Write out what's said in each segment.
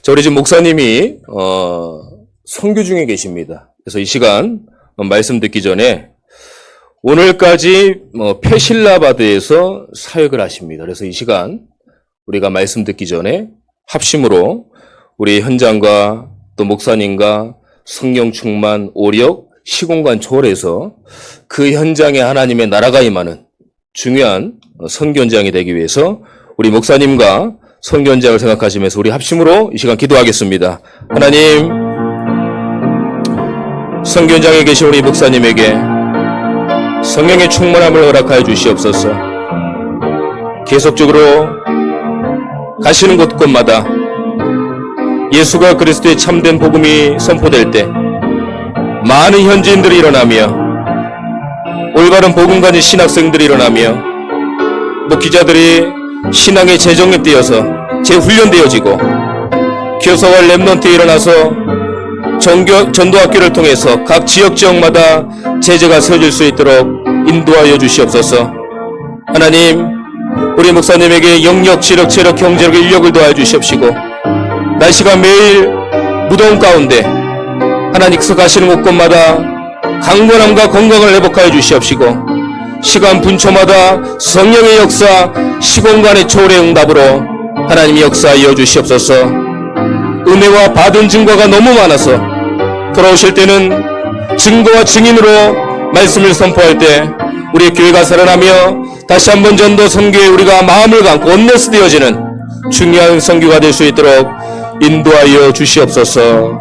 자, 우리 지금 목사님이 선교 중에 계십니다. 그래서 이 시간 말씀 듣기 전에 오늘까지 페실라바드에서 사역을 하십니다. 그래서 이 시간 우리가 말씀 듣기 전에 합심으로 우리 현장과 또 목사님과 성령 충만, 오력, 시공간 초월해서 그 현장에 하나님의 나라가 임하는 중요한 선교 현장이 되기 위해서 우리 목사님과 선교 현장을 생각하시면서 우리 합심으로 이 시간 기도하겠습니다. 하나님, 선교 현장에 계신 우리 목사님에게 성령의 충만함을 허락하여 주시옵소서. 계속적으로 가시는 곳곳마다 예수가 그리스도의 참된 복음이 선포될 때 많은 현지인들이 일어나며 올바른 복음 가진 신학생들이 일어나며 목기자들이 신앙의 재정립되어서 재훈련되어지고 교사와 렘넌트에 일어나서 전도학교를 통해서 각 지역마다 제재가 세워질 수 있도록 인도하여 주시옵소서. 하나님, 우리 목사님에게 영역, 지력, 체력, 경제력, 인력을 더하여 주시옵시고 날씨가 매일 무더운 가운데 하나님께서 가시는 곳곳마다 강건함과 건강을 회복하여 주시옵시고 시간 분초마다 성령의 역사, 시공간의 초월의 응답으로 하나님의 역사하여 주시옵소서. 은혜와 받은 증거가 너무 많아서 돌아오실 때는 증거와 증인으로 말씀을 선포할 때 우리 교회가 살아나며 다시 한번 전도 선교에 우리가 마음을 갖고 온네스 되어지는 중요한 선교가 될 수 있도록 인도하여 주시옵소서.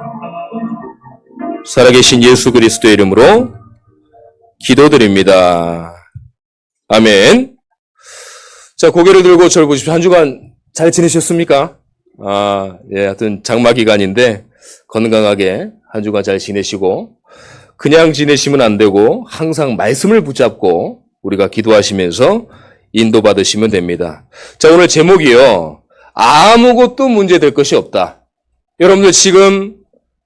살아계신 예수 그리스도의 이름으로 기도드립니다. 아멘. 자, 고개를 들고 저를 보십시오. 한 주간 잘 지내셨습니까? 하여튼 장마 기간인데 건강하게 한 주간 잘 지내시고 그냥 지내시면 안 되고 항상 말씀을 붙잡고 우리가 기도하시면서 인도받으시면 됩니다. 자, 오늘 제목이요. 아무것도 문제될 것이 없다. 여러분들 지금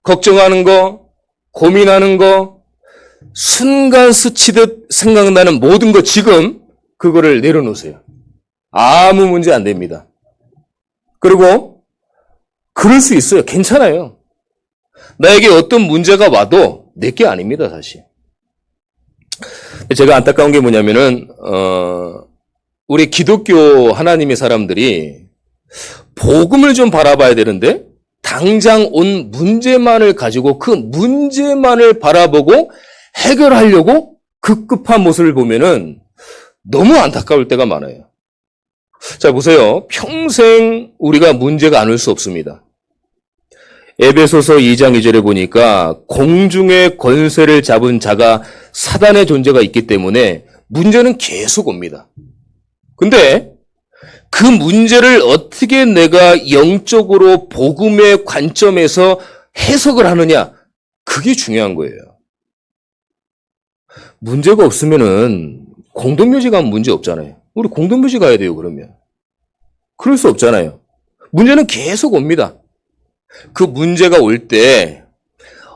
걱정하는 거, 고민하는 거, 순간 스치듯 생각나는 모든 거 지금 그거를 내려놓으세요. 아무 문제 안 됩니다. 그리고 그럴 수 있어요. 괜찮아요. 나에게 어떤 문제가 와도 내게 아닙니다, 사실. 제가 안타까운 게 뭐냐면은 우리 기독교 하나님의 사람들이 복음을 좀 바라봐야 되는데 당장 온 문제만을 가지고 그 문제만을 바라보고 해결하려고 급급한 모습을 보면은 너무 안타까울 때가 많아요. 자, 보세요. 평생 우리가 문제가 안 올 수 없습니다. 에베소서 2장 2절에 보니까 공중의 권세를 잡은 자가 사단의 존재가 있기 때문에 문제는 계속 옵니다. 근데 그 문제를 어떻게 내가 영적으로 복음의 관점에서 해석을 하느냐, 그게 중요한 거예요. 문제가 없으면은 공동묘지 가면 문제 없잖아요. 우리 공동묘지 가야 돼요, 그러면. 그럴 수 없잖아요. 문제는 계속 옵니다. 그 문제가 올 때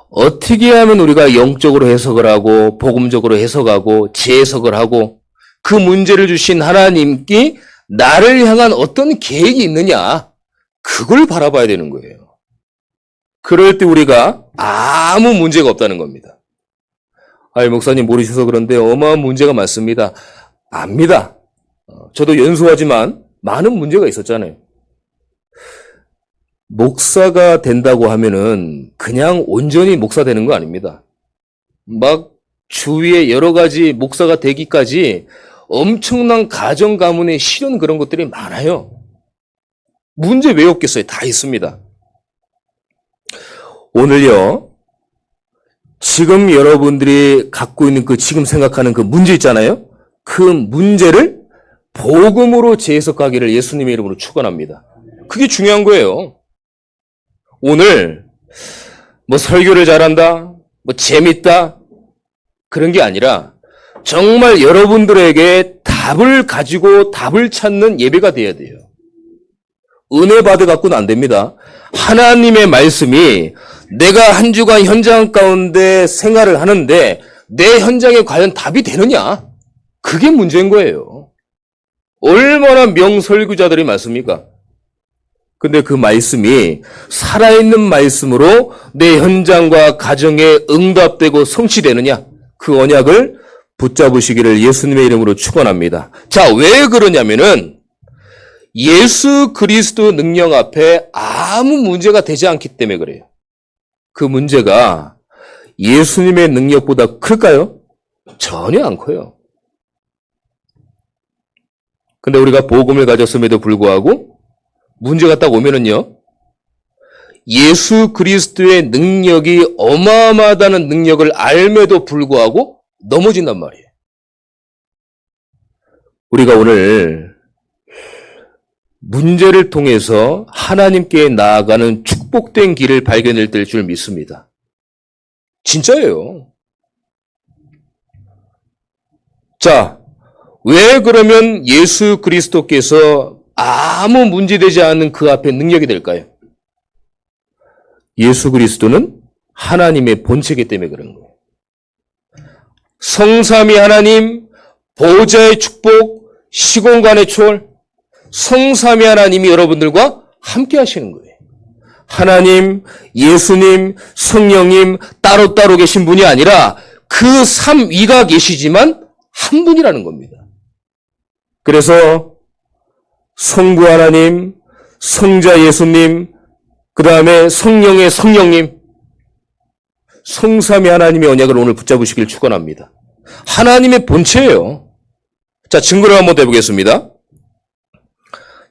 어떻게 하면 우리가 영적으로 해석을 하고 복음적으로 해석하고 재해석을 하고 그 문제를 주신 하나님께 나를 향한 어떤 계획이 있느냐, 그걸 바라봐야 되는 거예요. 그럴 때 우리가 아무 문제가 없다는 겁니다. 목사님 모르셔서 그런데 어마어마한 문제가 많습니다. 압니다. 저도 연소하지만 많은 문제가 있었잖아요. 목사가 된다고 하면은 그냥 온전히 목사 되는 거 아닙니다. 막 주위에 여러 가지 목사가 되기까지 엄청난 가정 가문의 시련 그런 것들이 많아요. 문제 왜 없겠어요? 다 있습니다. 오늘요, 지금 여러분들이 갖고 있는 그 지금 생각하는 그 문제 있잖아요. 그 문제를 복음으로 재해석하기를 예수님의 이름으로 축원합니다. 그게 중요한 거예요. 오늘 뭐 설교를 잘한다, 뭐 재밌다 그런 게 아니라 정말 여러분들에게 답을 가지고 답을 찾는 예배가 돼야 돼요. 은혜 받아 갖고는 안 됩니다. 하나님의 말씀이 내가 한 주간 현장 가운데 생활을 하는데 내 현장에 과연 답이 되느냐? 그게 문제인 거예요. 얼마나 명설교자들이 많습니까? 근데 그 말씀이 살아있는 말씀으로 내 현장과 가정에 응답되고 성취되느냐? 그 언약을 붙잡으시기를 예수님의 이름으로 축원합니다. 자, 왜 그러냐면은 예수 그리스도 능력 앞에 아무 문제가 되지 않기 때문에 그래요. 그 문제가 예수님의 능력보다 클까요? 전혀 안 커요. 근데 우리가 복음을 가졌음에도 불구하고 문제가 딱 오면은요, 예수 그리스도의 능력이 어마어마하다는 능력을 알매도 불구하고 넘어진단 말이에요. 우리가 오늘 문제를 통해서 하나님께 나아가는 축복된 길을 발견할 줄 믿습니다. 진짜예요. 자, 왜 그러면 예수 그리스도께서 아무 문제되지 않는 그 앞에 능력이 될까요? 예수 그리스도는 하나님의 본체이기 때문에 그런 거예요. 성삼위 하나님, 보좌의 축복, 시공간의 초월, 성삼위 하나님이 여러분들과 함께 하시는 거예요. 하나님, 예수님, 성령님 따로따로 계신 분이 아니라 그 삼위가 계시지만 한 분이라는 겁니다. 그래서 성부 하나님, 성자 예수님, 그 다음에 성령의 성령님, 성삼위 하나님의 언약을 오늘 붙잡으시길 축원합니다. 하나님의 본체예요. 자, 증거를 한번 해보겠습니다.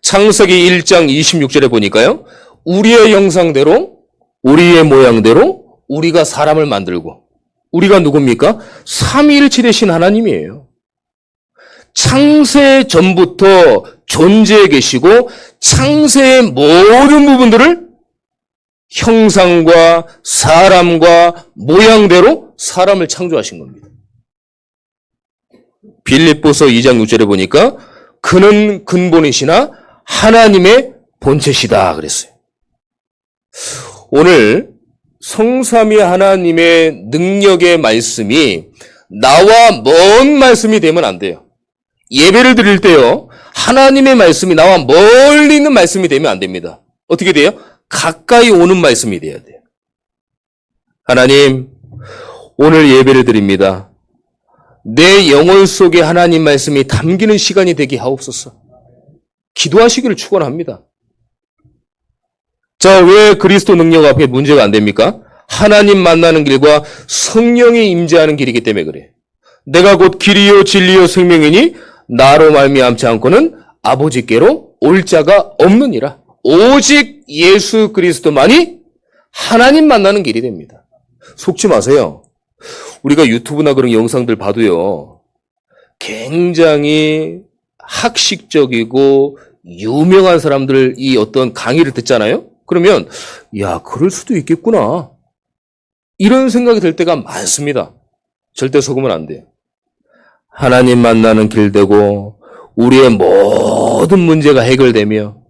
창세기 1장 26절에 보니까요, 우리의 형상대로, 우리의 모양대로 우리가 사람을 만들고, 우리가 누굽니까? 삼위일체 되신 하나님이에요. 창세 전부터 존재해 계시고 창세의 모든 부분들을 형상과 사람과 모양대로 사람을 창조하신 겁니다. 빌립보서 2장 6절에 보니까 그는 근본이시나 하나님의 본체시다 그랬어요. 오늘 성삼위 하나님의 능력의 말씀이 나와 먼 말씀이 되면 안 돼요. 예배를 드릴 때요, 하나님의 말씀이 나와 멀리 있는 말씀이 되면 안 됩니다. 어떻게 돼요? 가까이 오는 말씀이 돼야 돼요. 하나님, 오늘 예배를 드립니다. 내 영혼 속에 하나님 말씀이 담기는 시간이 되게 하옵소서. 기도하시기를 축원합니다. 자, 왜 그리스도 능력 앞에 문제가 안 됩니까? 하나님 만나는 길과 성령이 임재하는 길이기 때문에 그래요. 내가 곧 길이요 진리요 생명이니 나로 말미암지 않고는 아버지께로 올 자가 없느니라. 오직 예수 그리스도만이 하나님 만나는 길이 됩니다. 속지 마세요. 우리가 유튜브나 그런 영상들 봐도요, 굉장히 학식적이고 유명한 사람들 이 어떤 강의를 듣잖아요? 그러면 야, 그럴 수도 있겠구나, 이런 생각이 들 때가 많습니다. 절대 속으면 안 돼요. 하나님 만나는 길 되고 우리의 모든 문제가 해결되며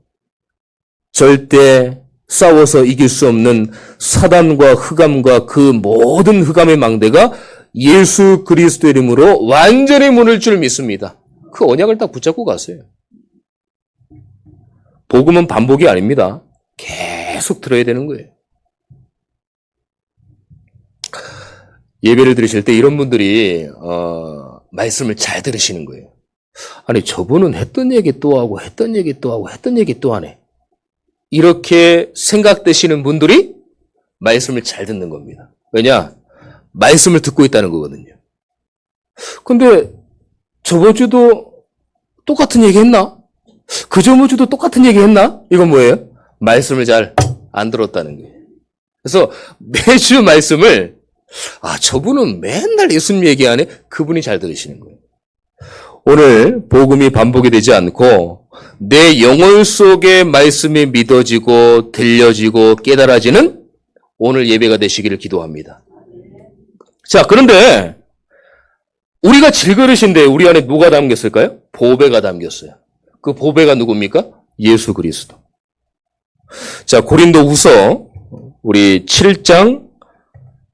절대 싸워서 이길 수 없는 사단과 흑암과 그 모든 흑암의 망대가 예수 그리스도 이름으로 완전히 무너질 줄 믿습니다. 그 언약을 딱 붙잡고 가세요. 복음은 반복이 아닙니다. 계속 들어야 되는 거예요. 예배를 들으실 때 이런 분들이 말씀을 잘 들으시는 거예요. 아니, 저분은 했던 얘기 또 하고 했던 얘기 또 하고 했던 얘기 또 하네, 이렇게 생각되시는 분들이 말씀을 잘 듣는 겁니다. 왜냐? 말씀을 듣고 있다는 거거든요. 근데 저번 주도 똑같은 얘기 했나? 그저번 주도 똑같은 얘기 했나? 이건 뭐예요? 말씀을 잘 안 들었다는 거예요. 그래서 매주 말씀을, 저분은 맨날 예수님 얘기하네, 그분이 잘 들으시는 거예요. 오늘 복음이 반복이 되지 않고 내 영혼 속에 말씀이 믿어지고 들려지고 깨달아지는 오늘 예배가 되시기를 기도합니다. 자, 그런데 우리가 질그릇인데 우리 안에 누가 담겼을까요? 보배가 담겼어요. 그 보배가 누굽니까? 예수 그리스도. 자, 고린도후서 우리 7장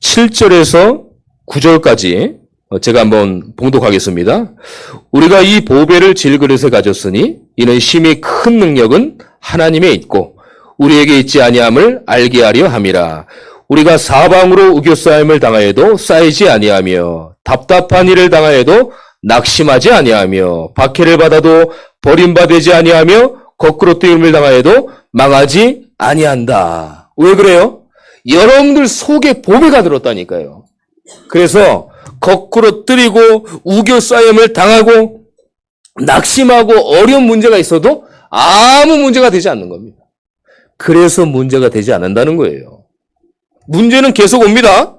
7절에서 9절까지 제가 한번 봉독하겠습니다. 우리가 이 보배를 질그릇에 가졌으니 이는 심히 큰 능력은 하나님에 있고 우리에게 있지 아니함을 알게 하려 함이라. 우리가 사방으로 우겨싸임을 당하여도 쌓이지 아니하며 답답한 일을 당하여도 낙심하지 아니하며 박해를 받아도 버림받지 아니하며 거꾸로 뜨임을 당하여도 망하지 아니한다. 왜 그래요? 여러분들 속에 보배가 들었다니까요. 그래서 거꾸로 뜨리고 우겨싸임을 당하고 낙심하고 어려운 문제가 있어도 아무 문제가 되지 않는 겁니다. 그래서 문제가 되지 않는다는 거예요. 문제는 계속 옵니다.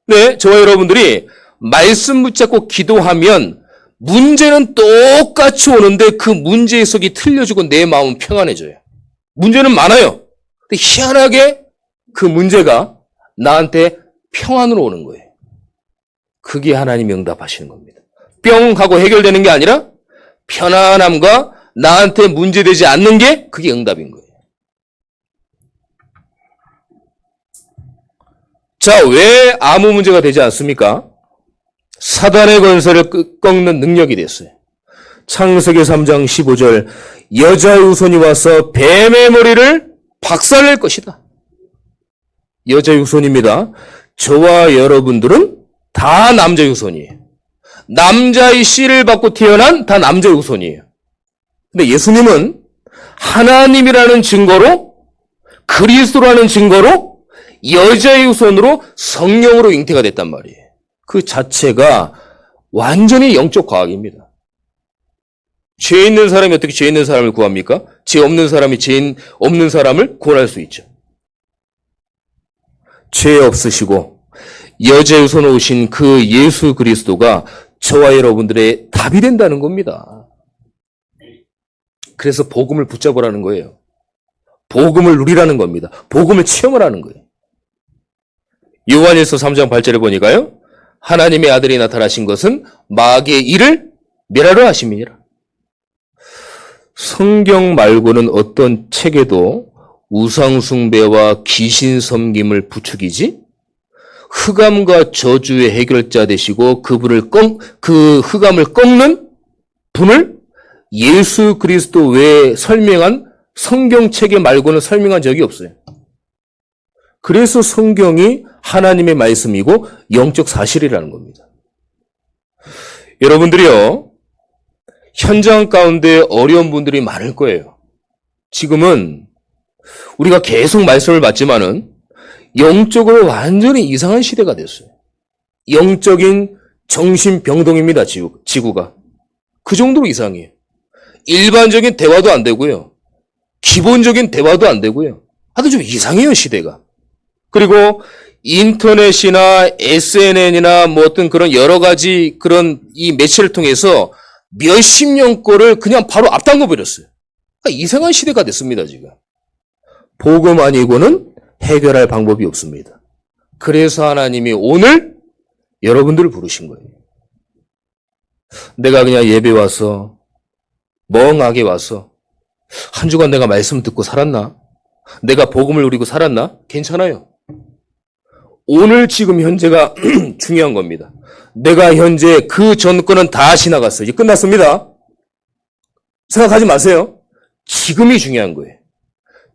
네, 저와 여러분들이 말씀 붙잡고 기도하면 문제는 똑같이 오는데 그 문제 해석이 틀려지고 내 마음은 평안해져요. 문제는 많아요. 근데 희한하게 그 문제가 나한테 평안으로 오는 거예요. 그게 하나님이 응답하시는 겁니다. 뿅 하고 해결되는 게 아니라 편안함과 나한테 문제되지 않는 게 그게 응답인 거예요. 자, 왜 아무 문제가 되지 않습니까? 사단의 권세를 꺾는 능력이 됐어요. 창세기 3장 15절 여자의 후손이 와서 뱀의 머리를 박살낼 것이다. 여자의 후손입니다. 저와 여러분들은 다 남자의 후손이에요. 남자의 씨를 받고 태어난 다 남자의 후손이에요. 근데 예수님은 하나님이라는 증거로 그리스도라는 증거로 여자의 후손으로 성령으로 잉태가 됐단 말이에요. 그 자체가 완전히 영적 과학입니다. 죄 있는 사람이 어떻게 죄 있는 사람을 구합니까? 죄 없는 사람이 죄 없는 사람을 구원할 수 있죠. 죄 없으시고 여자의 후손으로 오신 그 예수 그리스도가 저와 여러분들의 답이 된다는 겁니다. 그래서 복음을 붙잡으라는 거예요. 복음을 누리라는 겁니다. 복음을 체험을 하는 거예요. 요한일서 3장 8절에 보니까요. 하나님의 아들이 나타나신 것은 마귀의 일을 멸하려 하심이니라. 성경 말고는 어떤 책에도 우상숭배와 귀신 섬김을 부추기지 흑암과 저주의 해결자 되시고 그 흑암을 꺾는 분을 예수 그리스도 외에 설명한 성경책에 말고는 설명한 적이 없어요. 그래서 성경이 하나님의 말씀이고 영적 사실이라는 겁니다. 여러분들이요, 현장 가운데 어려운 분들이 많을 거예요. 지금은 우리가 계속 말씀을 받지만은 영적으로 완전히 이상한 시대가 됐어요. 영적인 정신병동입니다, 지구가. 그 정도로 이상해요. 일반적인 대화도 안 되고요. 기본적인 대화도 안 되고요. 하여튼 좀 이상해요, 시대가. 그리고 인터넷이나 SNN이나 뭐 어떤 그런 여러 가지 그런 이 매체를 통해서 몇십 년 거를 그냥 바로 앞당겨 버렸어요. 그러니까 이상한 시대가 됐습니다, 지금. 복음 아니고는 해결할 방법이 없습니다. 그래서 하나님이 오늘 여러분들을 부르신 거예요. 내가 그냥 예배 와서 멍하게 와서 한 주간 내가 말씀 듣고 살았나? 내가 복음을 누리고 살았나? 괜찮아요. 오늘 지금 현재가 중요한 겁니다. 내가 현재 그 전권은 다 지나갔어요. 이제 끝났습니다. 생각하지 마세요. 지금이 중요한 거예요.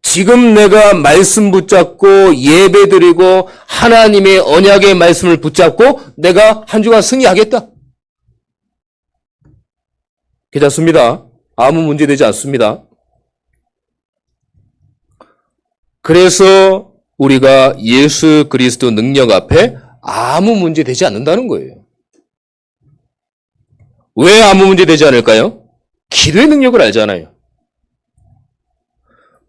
지금 내가 말씀 붙잡고 예배 드리고 하나님의 언약의 말씀을 붙잡고 내가 한 주간 승리하겠다. 괜찮습니다. 아무 문제 되지 않습니다. 그래서 우리가 예수 그리스도 능력 앞에 아무 문제 되지 않는다는 거예요. 왜 아무 문제 되지 않을까요? 기도의 능력을 알잖아요.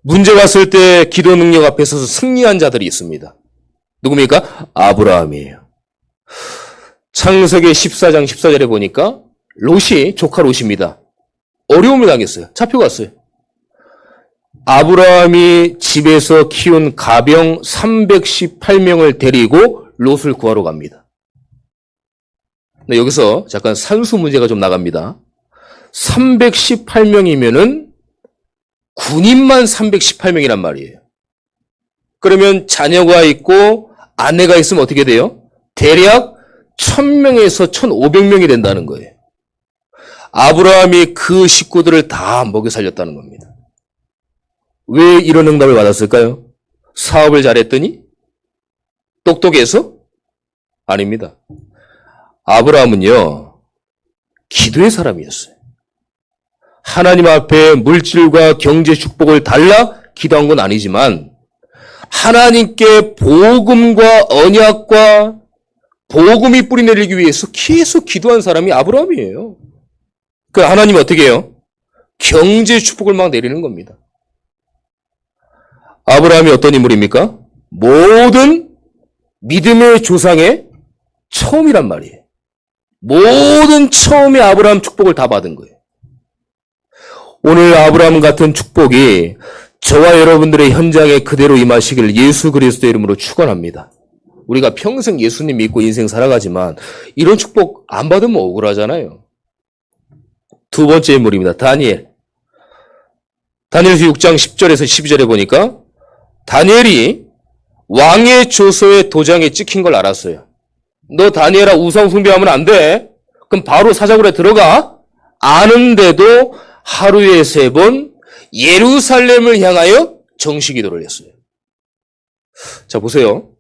문제 왔을 때 기도 능력 앞에 서서 승리한 자들이 있습니다. 누굽니까? 아브라함이에요. 창세기 14장 14절에 보니까 롯이, 조카 롯입니다. 어려움을 당했어요. 잡혀갔어요. 아브라함이 집에서 키운 가병 318명을 데리고 롯을 구하러 갑니다. 근데 여기서 잠깐 산수 문제가 좀 나갑니다. 318명이면은 군인만 318명이란 말이에요. 그러면 자녀가 있고 아내가 있으면 어떻게 돼요? 대략 1000명에서 1500명이 된다는 거예요. 아브라함이 그 식구들을 다 먹여 살렸다는 겁니다. 왜 이런 응답을 받았을까요? 사업을 잘했더니? 똑똑해서? 아닙니다. 아브라함은요, 기도의 사람이었어요. 하나님 앞에 물질과 경제 축복을 달라 기도한 건 아니지만 하나님께 복음과 언약과 복음이 뿌리내리기 위해서 계속 기도한 사람이 아브라함이에요. 그 하나님이 어떻게 해요? 경제 축복을 막 내리는 겁니다. 아브라함이 어떤 인물입니까? 모든 믿음의 조상의 처음이란 말이에요. 모든 처음에 아브라함 축복을 다 받은 거예요. 오늘 아브라함 같은 축복이 저와 여러분들의 현장에 그대로 임하시길 예수 그리스도의 이름으로 축원합니다. 우리가 평생 예수님 믿고 인생 살아가지만 이런 축복 안 받으면 억울하잖아요. 두 번째 인물입니다. 다니엘. 다니엘서 6장 10절에서 12절에 보니까 다니엘이 왕의 조서에 도장에 찍힌 걸 알았어요. 너 다니엘아 우상 숭배하면 안 돼. 그럼 바로 사자굴에 들어가. 아는데도 하루에 3번 예루살렘을 향하여 정시기도를 했어요. 자 보세요.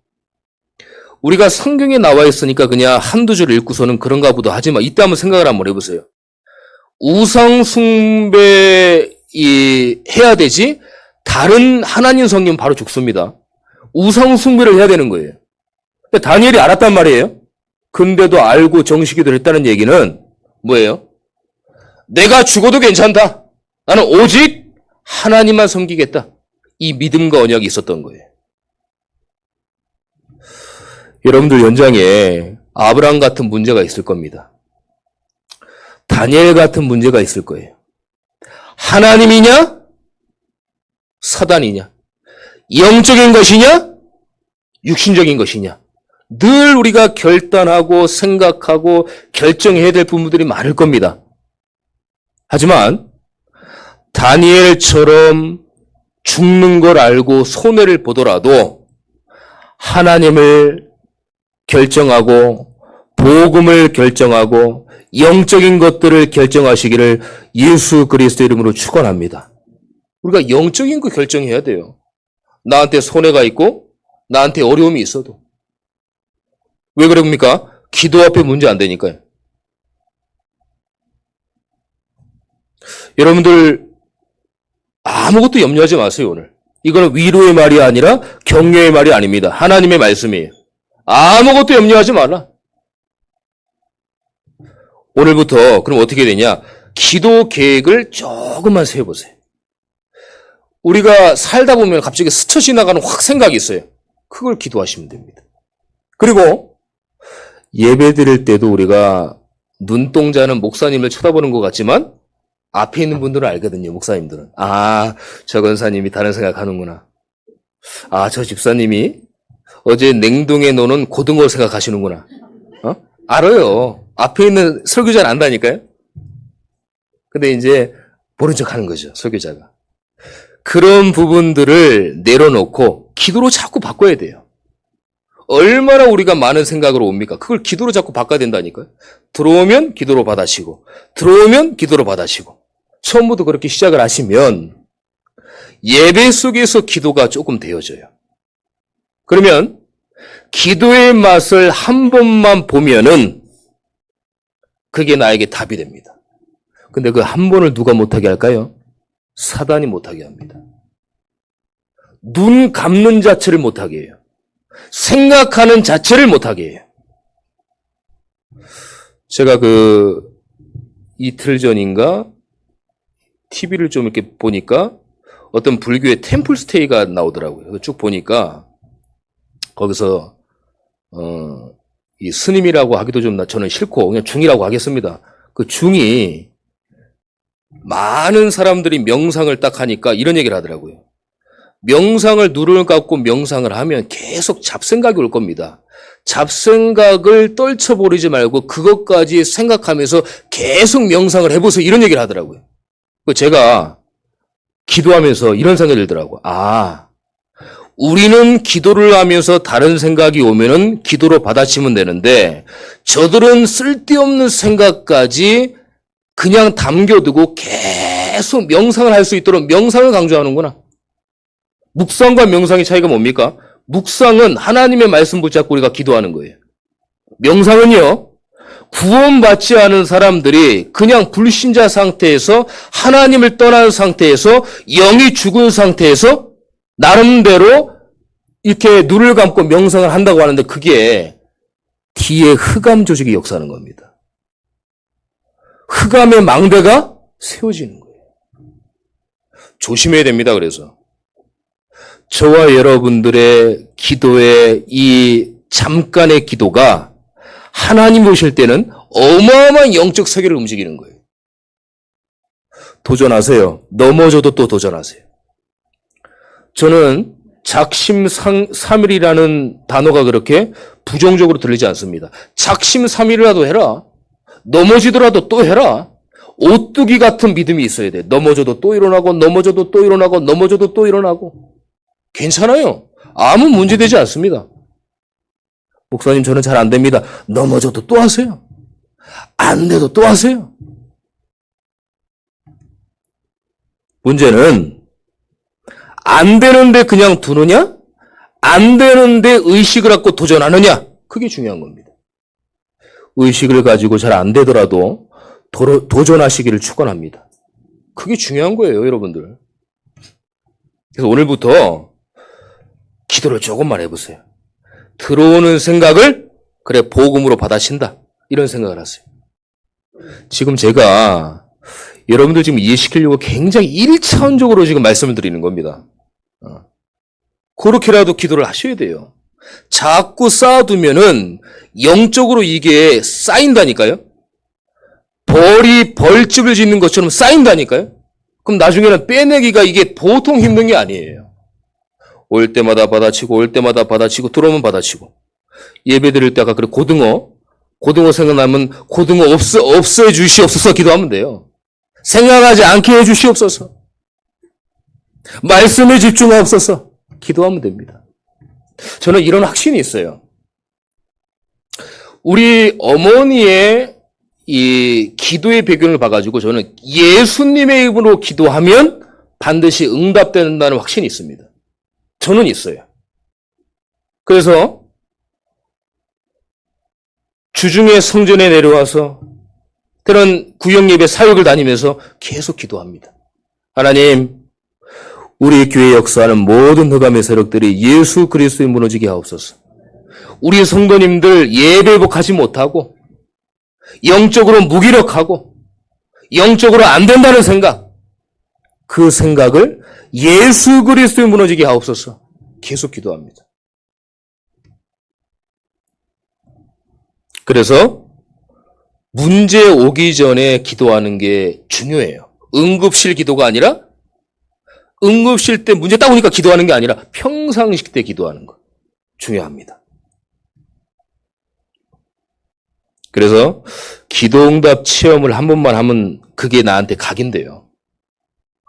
우리가 성경에 나와 있으니까 그냥 한두 줄 읽고서는 그런가 보다 하지만 이때 한번 생각을 한번 해보세요. 우상 숭배 해야 되지 다른 하나님 성경 바로 죽습니다. 우상 숭배를 해야 되는 거예요. 다니엘이 알았단 말이에요. 근데도 알고 정시기도를 했다는 얘기는 뭐예요? 내가 죽어도 괜찮다. 나는 오직 하나님만 섬기겠다. 이 믿음과 언약이 있었던 거예요. 여러분들 연장에 아브라함 같은 문제가 있을 겁니다. 다니엘 같은 문제가 있을 거예요. 하나님이냐? 사단이냐? 영적인 것이냐? 육신적인 것이냐? 늘 우리가 결단하고 생각하고 결정해야 될 부분들이 많을 겁니다. 하지만 다니엘처럼 죽는 걸 알고 손해를 보더라도 하나님을 결정하고 복음을 결정하고 영적인 것들을 결정하시기를 예수 그리스도 이름으로 축원합니다. 우리가 영적인 거 결정해야 돼요. 나한테 손해가 있고 나한테 어려움이 있어도. 왜 그럽니까? 기도 앞에 문제 안 되니까요. 여러분들 아무것도 염려하지 마세요. 오늘. 이거는 위로의 말이 아니라 격려의 말이 아닙니다. 하나님의 말씀이에요. 아무것도 염려하지 말라. 오늘부터 그럼 어떻게 되냐? 기도 계획을 조금만 세워보세요. 우리가 살다 보면 갑자기 스쳐 지나가는 확 생각이 있어요. 그걸 기도하시면 됩니다. 그리고 예배 드릴 때도 우리가 눈동자는 목사님을 쳐다보는 것 같지만 앞에 있는 분들은 알거든요. 목사님들은. 아, 저 권사님이 다른 생각하는구나. 아, 저 집사님이 어제 냉동에 넣어놓은 고등어 생각하시는구나. 알아요. 앞에 있는 설교자는 안다니까요. 근데 이제 모른 척 하는 거죠. 설교자가. 그런 부분들을 내려놓고 기도로 자꾸 바꿔야 돼요. 얼마나 우리가 많은 생각으로 옵니까? 그걸 기도로 자꾸 바꿔야 된다니까요. 들어오면 기도로 받아시고 들어오면 기도로 받아시고 처음부터 그렇게 시작을 하시면 예배 속에서 기도가 조금 되어져요. 그러면 기도의 맛을 한 번만 보면은 그게 나에게 답이 됩니다. 근데 그 한 번을 누가 못하게 할까요? 사단이 못하게 합니다. 눈 감는 자체를 못하게 해요. 생각하는 자체를 못하게 해요. 제가 이틀 전인가 TV를 좀 이렇게 보니까 어떤 불교의 템플스테이가 나오더라고요. 쭉 보니까 거기서 이 스님이라고 하기도 좀 저는 싫고 그냥 중이라고 하겠습니다. 그 중이 많은 사람들이 명상을 딱 하니까 이런 얘기를 하더라고요. 명상을 눈을 감고 명상을 하면 계속 잡생각이 올 겁니다. 잡생각을 떨쳐버리지 말고 그것까지 생각하면서 계속 명상을 해보세요. 이런 얘기를 하더라고요. 제가 기도하면서 이런 생각이 들더라고요. 아, 우리는 기도를 하면서 다른 생각이 오면은 기도로 받아치면 되는데 저들은 쓸데없는 생각까지 그냥 담겨두고 계속 명상을 할 수 있도록 명상을 강조하는구나. 묵상과 명상의 차이가 뭡니까? 묵상은 하나님의 말씀 붙잡고 우리가 기도하는 거예요. 명상은요, 구원받지 않은 사람들이 그냥 불신자 상태에서 하나님을 떠난 상태에서 영이 죽은 상태에서 나름대로 이렇게 눈을 감고 명상을 한다고 하는데 그게 뒤에 흑암 조직이 역사하는 겁니다. 흑암의 망대가 세워지는 거예요. 조심해야 됩니다. 그래서 저와 여러분들의 기도의 이 잠깐의 기도가 하나님 오실 때는 어마어마한 영적 세계를 움직이는 거예요. 도전하세요. 넘어져도 또 도전하세요. 저는 작심삼일이라는 단어가 그렇게 부정적으로 들리지 않습니다. 작심삼일이라도 해라. 넘어지더라도 또 해라. 오뚜기 같은 믿음이 있어야 돼. 넘어져도 또 일어나고 넘어져도 또 일어나고 넘어져도 또 일어나고. 괜찮아요. 아무 문제되지 않습니다. 목사님 저는 잘 안 됩니다. 넘어져도 또 하세요. 안 돼도 또 하세요. 문제는 안 되는데 그냥 두느냐? 안 되는데 의식을 갖고 도전하느냐? 그게 중요한 겁니다. 의식을 가지고 잘 안 되더라도 도전하시기를 축원합니다. 그게 중요한 거예요, 여러분들. 그래서 오늘부터 기도를 조금만 해보세요. 들어오는 생각을 그래 복음으로 받아친다. 이런 생각을 하세요. 지금 제가 여러분들 지금 이해시키려고 굉장히 1차원적으로 지금 말씀을 드리는 겁니다. 그렇게라도 기도를 하셔야 돼요. 자꾸 쌓아두면은 영적으로 이게 쌓인다니까요. 벌이 벌집을 짓는 것처럼 쌓인다니까요. 그럼 나중에는 빼내기가 이게 보통 힘든 게 아니에요. 올 때마다 받아치고 올 때마다 받아치고 들어오면 받아치고. 예배 드릴 때 아까 그래 고등어 생각나면 고등어 없애 주시옵소서 기도하면 돼요. 생각하지 않게 해 주시옵소서. 말씀에 집중하옵소서 기도하면 됩니다. 저는 이런 확신이 있어요. 우리 어머니의 이 기도의 배경을 봐가지고 저는 예수님의 이름으로 기도하면 반드시 응답된다는 확신이 있습니다. 저는 있어요. 그래서 주중에 성전에 내려와서 때론 구역예배 사역을 다니면서 계속 기도합니다. 하나님, 우리 교회 역사하는 모든 흑암의 세력들이 예수 그리스도에 무너지게 하옵소서. 우리 성도님들 예배복하지 못하고 영적으로 무기력하고 영적으로 안 된다는 생각, 그 생각을 예수 그리스도에 무너지게 하옵소서. 계속 기도합니다. 그래서 문제 오기 전에 기도하는 게 중요해요. 응급실 기도가 아니라 응급실 때 문제 딱 오니까 기도하는 게 아니라 평상시 때 기도하는 거 중요합니다. 그래서 기도응답 체험을 한 번만 하면 그게 나한테 각인돼요.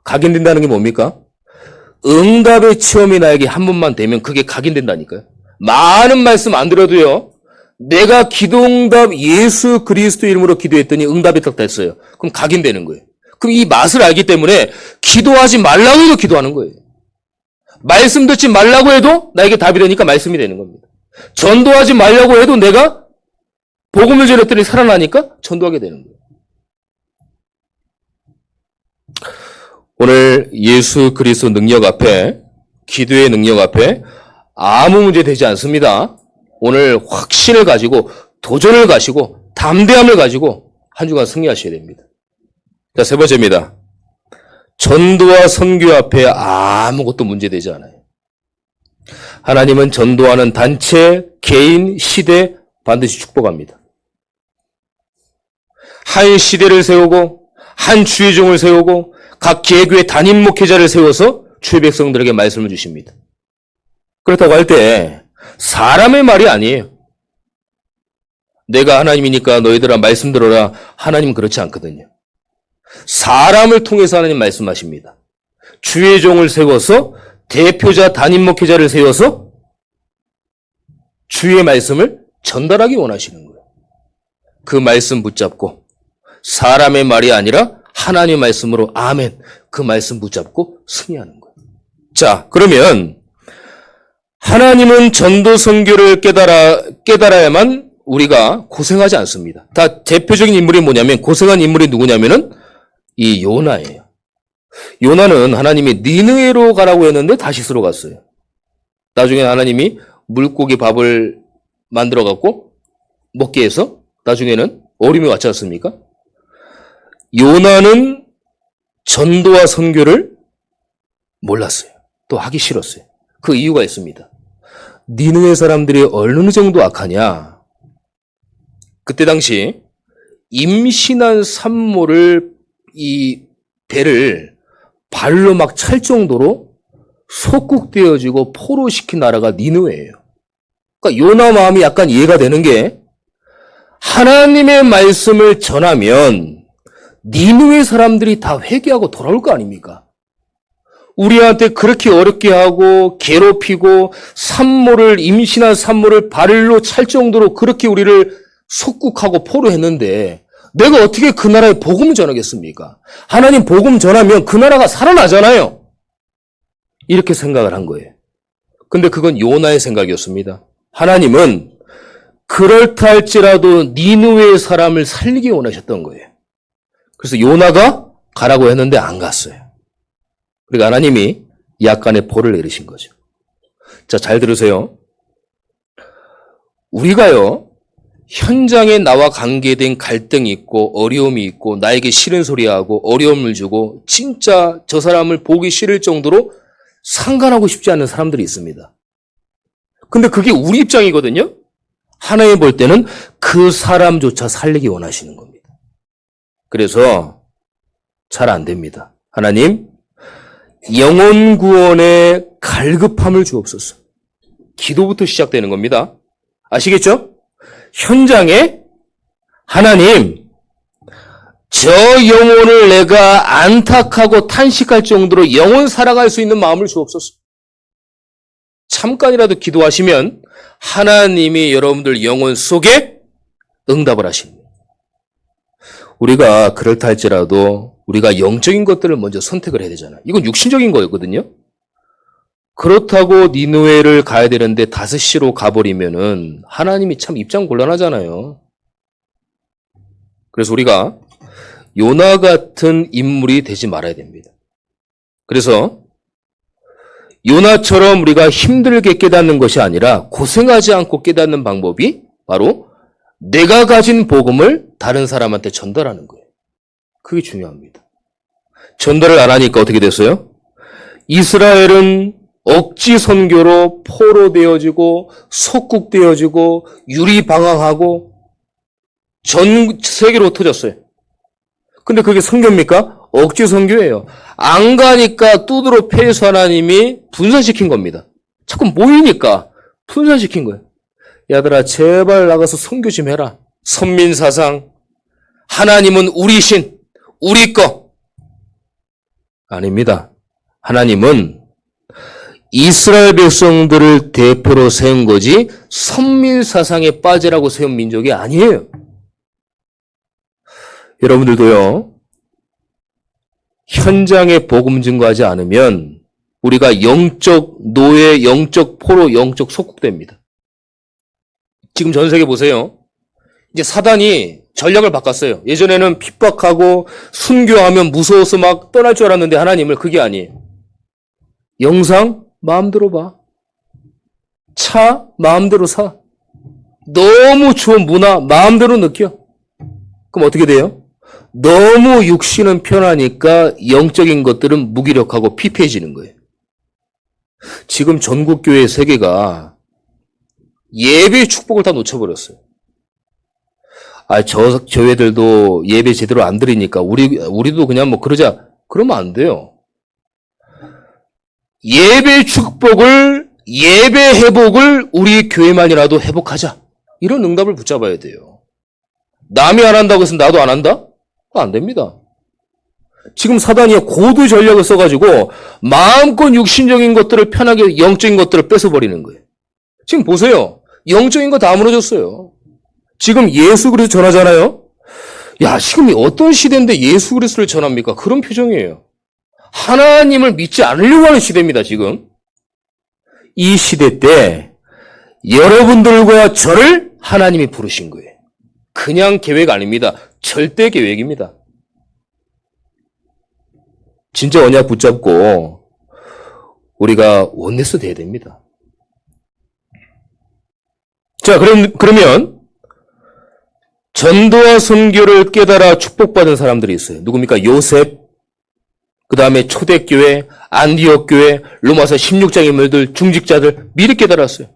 각인된다는 게 뭡니까? 응답의 체험이 나에게 한 번만 되면 그게 각인된다니까요. 많은 말씀 안 들어도요. 내가 기도응답 예수 그리스도 이름으로 기도했더니 응답이 딱 됐어요. 그럼 각인되는 거예요. 그럼 이 맛을 알기 때문에 기도하지 말라고 해도 기도하는 거예요. 말씀 듣지 말라고 해도 나에게 답이 되니까 말씀이 되는 겁니다. 전도하지 말라고 해도 내가 복음을 전했더니 살아나니까 전도하게 되는 거예요. 오늘 예수 그리스도 능력 앞에, 기도의 능력 앞에 아무 문제 되지 않습니다. 오늘 확신을 가지고 도전을 가지고 담대함을 가지고 한 주간 승리하셔야 됩니다. 자, 세 번째입니다. 전도와 선교 앞에 아무것도 문제되지 않아요. 하나님은 전도하는 단체, 개인, 시대 반드시 축복합니다. 한 시대를 세우고 한 주의 종을 세우고 각 개교의 담임 목회자를 세워서 주의 백성들에게 말씀을 주십니다. 그렇다고 할 때 사람의 말이 아니에요. 내가 하나님이니까 너희들아 말씀 들어라. 하나님은 그렇지 않거든요. 사람을 통해서 하나님 말씀하십니다. 주의 종을 세워서 대표자 담임 목회자를 세워서 주의 말씀을 전달하기 원하시는 거예요. 그 말씀 붙잡고 사람의 말이 아니라 하나님의 말씀으로 아멘 그 말씀 붙잡고 승리하는 거예요. 자, 그러면 하나님은 전도 선교를 깨달아야만 우리가 고생하지 않습니다. 다 대표적인 인물이 뭐냐면, 고생한 인물이 누구냐면은 이 요나예요. 요나는 하나님이 니느웨로 가라고 했는데 다시스로 갔어요. 나중에 하나님이 물고기 밥을 만들어 갖고 먹게 해서 나중에는 어림이 왔지 않습니까? 요나는 전도와 선교를 몰랐어요. 또 하기 싫었어요. 그 이유가 있습니다. 니느웨 사람들이 어느 정도 악하냐? 그때 당시 임신한 산모를 이 배를 발로 막 찰 정도로 속국되어지고 포로시킨 나라가 니느웨예요. 그러니까 요나 마음이 약간 이해가 되는 게, 하나님의 말씀을 전하면 니느웨 사람들이 다 회개하고 돌아올 거 아닙니까? 우리한테 그렇게 어렵게 하고 괴롭히고 임신한 산모를 발로 찰 정도로 그렇게 우리를 속국하고 포로했는데 내가 어떻게 그 나라에 복음을 전하겠습니까? 하나님 복음 전하면 그 나라가 살아나잖아요. 이렇게 생각을 한 거예요. 근데 그건 요나의 생각이었습니다. 하나님은 그럴다 할지라도 니느웨 사람을 살리기 원하셨던 거예요. 그래서 요나가 가라고 했는데 안 갔어요. 그러니까 하나님이 약간의 벌을 내리신 거죠. 자, 잘 들으세요. 우리가요, 현장에 나와 관계된 갈등이 있고 어려움이 있고 나에게 싫은 소리하고 어려움을 주고 진짜 저 사람을 보기 싫을 정도로 상관하고 싶지 않은 사람들이 있습니다. 근데 그게 우리 입장이거든요. 하나님 볼 때는 그 사람조차 살리기 원하시는 겁니다. 그래서 잘 안 됩니다. 하나님, 영혼 구원에 갈급함을 주옵소서. 기도부터 시작되는 겁니다. 아시겠죠? 현장에 하나님, 저 영혼을 내가 안팎하고 탄식할 정도로 영혼 살아갈 수 있는 마음을 주옵소서. 잠깐이라도 기도하시면 하나님이 여러분들 영혼 속에 응답을 하십니다. 우리가 그렇다 할지라도 우리가 영적인 것들을 먼저 선택을 해야 되잖아요. 이건 육신적인 거였거든요. 그렇다고 니느웨를 가야 되는데 5시로 가버리면은 하나님이 참 입장 곤란하잖아요. 그래서 우리가 요나 같은 인물이 되지 말아야 됩니다. 그래서 요나처럼 우리가 힘들게 깨닫는 것이 아니라 고생하지 않고 깨닫는 방법이 바로 내가 가진 복음을 다른 사람한테 전달하는 거예요. 그게 중요합니다. 전달을 안 하니까 어떻게 됐어요? 이스라엘은 억지 선교로 포로되어지고 속국되어지고 유리방황하고 전 세계로 흩어졌어요. 근데 그게 선교입니까? 억지 선교예요. 안 가니까 두드러 패해서 하나님이 분산시킨 겁니다. 자꾸 모이니까 분산시킨 거예요. 야들아, 제발 나가서 선교 좀 해라. 선민사상, 하나님은 우리 신, 우리 거. 아닙니다. 하나님은 이스라엘 백성들을 대표로 세운 거지 선민사상에 빠지라고 세운 민족이 아니에요. 여러분들도요, 현장에 복음 증거하지 않으면 우리가 영적 노예, 영적 포로, 영적 속국됩니다. 지금 전 세계 보세요. 이제 사단이 전략을 바꿨어요. 예전에는 핍박하고 순교하면 무서워서 막 떠날 줄 알았는데 하나님을 그게 아니에요. 영상 마음대로 봐. 차 마음대로 사. 너무 좋은 문화 마음대로 느껴. 그럼 어떻게 돼요? 너무 육신은 편하니까 영적인 것들은 무기력하고 피폐해지는 거예요. 지금 전국교회 세계가 예배의 축복을 다 놓쳐버렸어요. 저 교회들도 예배 제대로 안 드리니까 우리도 그냥 뭐 그러자. 그러면 안 돼요. 예배 축복을, 예배 회복을 우리 교회만이라도 회복하자. 이런 응답을 붙잡아야 돼요. 남이 안 한다고 해서 나도 안 한다? 안 됩니다. 지금 사단이 고두 전략을 써가지고 마음껏 육신적인 것들을 편하게 영적인 것들을 뺏어버리는 거예요. 지금 보세요. 영적인 거 다 무너졌어요. 지금 예수 그리스도 전하잖아요. 야, 지금 어떤 시대인데 예수 그리스도를 전합니까? 그런 표정이에요. 하나님을 믿지 않으려고 하는 시대입니다, 지금. 이 시대 때 여러분들과 저를 하나님이 부르신 거예요. 그냥 계획 아닙니다. 절대 계획입니다. 진짜 언약 붙잡고 우리가 원네스 돼야 됩니다. 자, 그러면 전도와 선교를 깨달아 축복받은 사람들이 있어요. 누굽니까? 요셉, 그 다음에 초대교회, 안디옥 교회, 로마서 16장 인물들, 중직자들 미리 깨달았어요.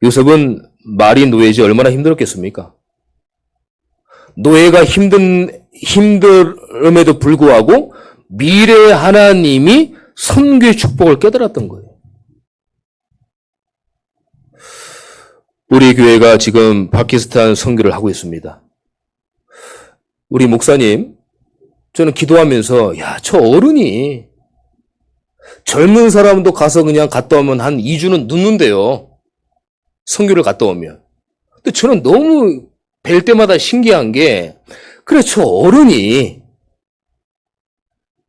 요셉은 말이 노예지 얼마나 힘들었겠습니까? 노예가 힘듦에도 불구하고 미래의 하나님이 선교의 축복을 깨달았던 거예요. 우리 교회가 지금 파키스탄 선교를 하고 있습니다. 우리 목사님, 저는 기도하면서 저 어른이 젊은 사람도 가서 그냥 갔다 오면 한 2주는 눕는데요. 선교를 갔다 오면. 근데 저는 너무 뵐 때마다 신기한 게 그래 저 어른이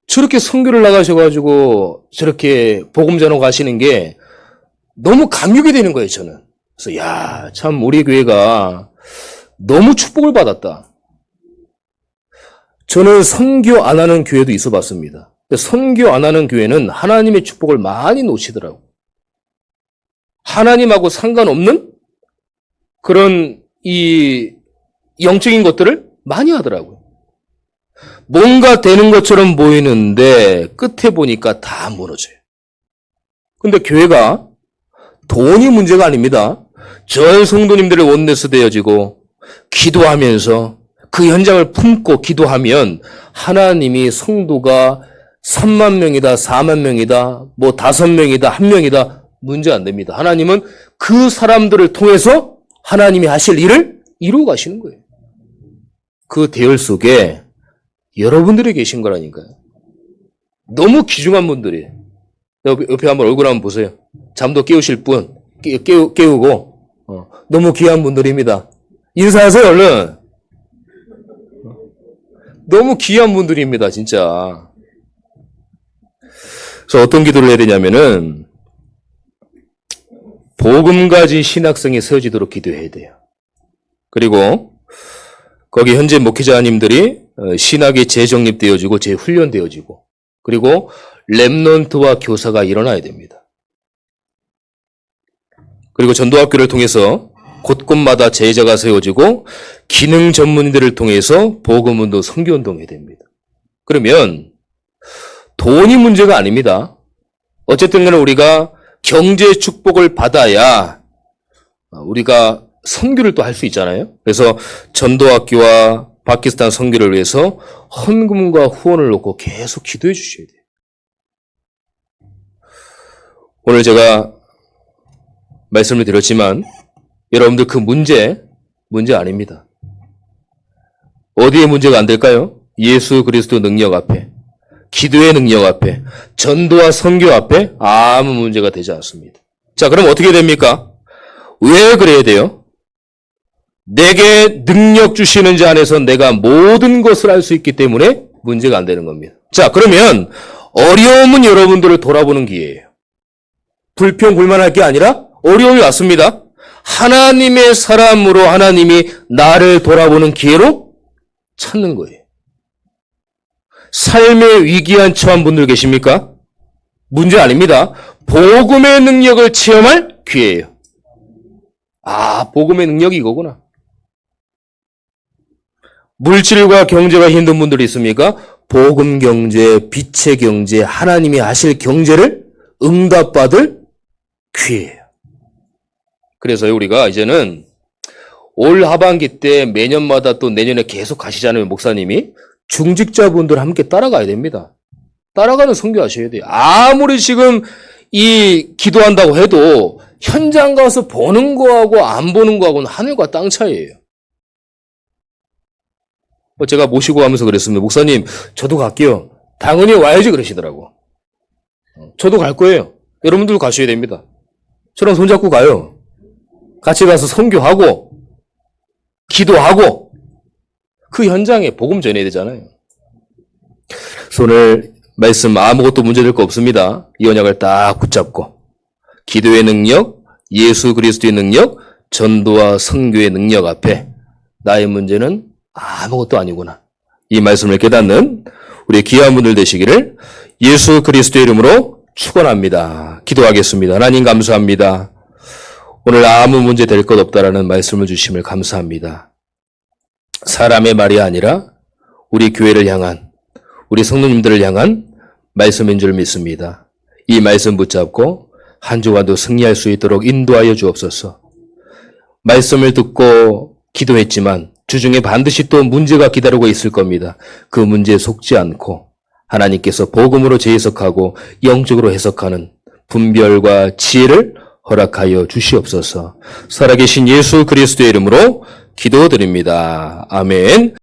저렇게 선교를 나가셔가지고 저렇게 복음 전하고 가시는 게 너무 감격이 되는 거예요, 저는. 그래서 참 우리 교회가 너무 축복을 받았다. 저는 선교 안 하는 교회도 있어 봤습니다. 선교 안 하는 교회는 하나님의 축복을 많이 놓치더라고요. 하나님하고 상관없는 그런 이 영적인 것들을 많이 하더라고요. 뭔가 되는 것처럼 보이는데 끝에 보니까 다 무너져요. 근데 교회가 돈이 문제가 아닙니다. 전 성도님들의 원네스 되어지고 기도하면서 그 현장을 품고 기도하면 하나님이 성도가 3만 명이다, 4만 명이다, 5명이다, 1명이다 문제 안 됩니다. 하나님은 그 사람들을 통해서 하나님이 하실 일을 이루어 가시는 거예요. 그 대열 속에 여러분들이 계신 거라니까요. 너무 귀중한 분들이. 옆에 한번 얼굴 한번 보세요. 잠도 깨우실 분, 깨우고 너무 귀한 분들입니다. 인사하세요, 얼른. 너무 귀한 분들입니다, 진짜. 그래서 어떤 기도를 해야 되냐면은 복음 가진 신학생이 세워지도록 기도해야 돼요. 그리고 거기 현재 목회자님들이 신학이 재정립되어지고 재훈련되어지고 그리고 렘넌트와 교사가 일어나야 됩니다. 그리고 전도학교를 통해서 곳곳마다 제자가 세워지고 기능 전문의들을 통해서 복음운동, 선교운동 해야 됩니다. 그러면 돈이 문제가 아닙니다. 어쨌든 간에 우리가 경제 축복을 받아야 우리가 선교를 또 할 수 있잖아요. 그래서 전도학교와 파키스탄 선교를 위해서 헌금과 후원을 놓고 계속 기도해 주셔야 돼요. 오늘 제가 말씀을 드렸지만 여러분들 그 문제 아닙니다. 어디에 문제가 안 될까요? 예수 그리스도 능력 앞에, 기도의 능력 앞에, 전도와 선교 앞에 아무 문제가 되지 않습니다. 자, 그럼 어떻게 됩니까? 왜 그래야 돼요? 내게 능력 주시는 자 안에서 내가 모든 것을 할 수 있기 때문에 문제가 안 되는 겁니다. 자, 그러면 어려움은 여러분들을 돌아보는 기회예요. 불평불만할 게 아니라 어려움이 왔습니다. 하나님의 사람으로 하나님이 나를 돌아보는 기회로 찾는 거예요. 삶의 위기한 처한 분들 계십니까? 문제 아닙니다. 복음의 능력을 체험할 기회예요. 복음의 능력이 이거구나. 물질과 경제가 힘든 분들이 있습니까? 복음 경제, 빛의 경제, 하나님이 하실 경제를 응답받을 기회예요. 그래서 우리가 이제는 올 하반기 때 매년마다 또 내년에 계속 가시잖아요, 목사님이. 중직자분들 함께 따라가야 됩니다. 따라가는 선교하셔야 돼요. 아무리 지금 이 기도한다고 해도 현장 가서 보는 거하고 안 보는 거하고는 하늘과 땅 차이예요. 제가 모시고 가면서 그랬습니다. 목사님, 저도 갈게요. 당연히 와야지 그러시더라고. 저도 갈 거예요. 여러분들도 가셔야 됩니다. 저랑 손잡고 가요. 같이 가서 선교하고 기도하고 그 현장에 복음 전해야 되잖아요. 오늘 말씀 아무것도 문제될 거 없습니다. 이 언약을 딱 붙잡고 기도의 능력, 예수 그리스도의 능력, 전도와 선교의 능력 앞에 나의 문제는 아무것도 아니구나. 이 말씀을 깨닫는 우리 귀한 분들 되시기를 예수 그리스도의 이름으로 축원합니다. 기도하겠습니다. 하나님 감사합니다. 오늘 아무 문제 될 것 없다라는 말씀을 주심을 감사합니다. 사람의 말이 아니라 우리 교회를 향한, 우리 성도님들을 향한 말씀인 줄 믿습니다. 이 말씀 붙잡고 한 주간도 승리할 수 있도록 인도하여 주옵소서. 말씀을 듣고 기도했지만 주중에 반드시 또 문제가 기다리고 있을 겁니다. 그 문제에 속지 않고 하나님께서 복음으로 재해석하고 영적으로 해석하는 분별과 지혜를 허락하여 주시옵소서. 살아계신 예수 그리스도의 이름으로 기도드립니다. 아멘.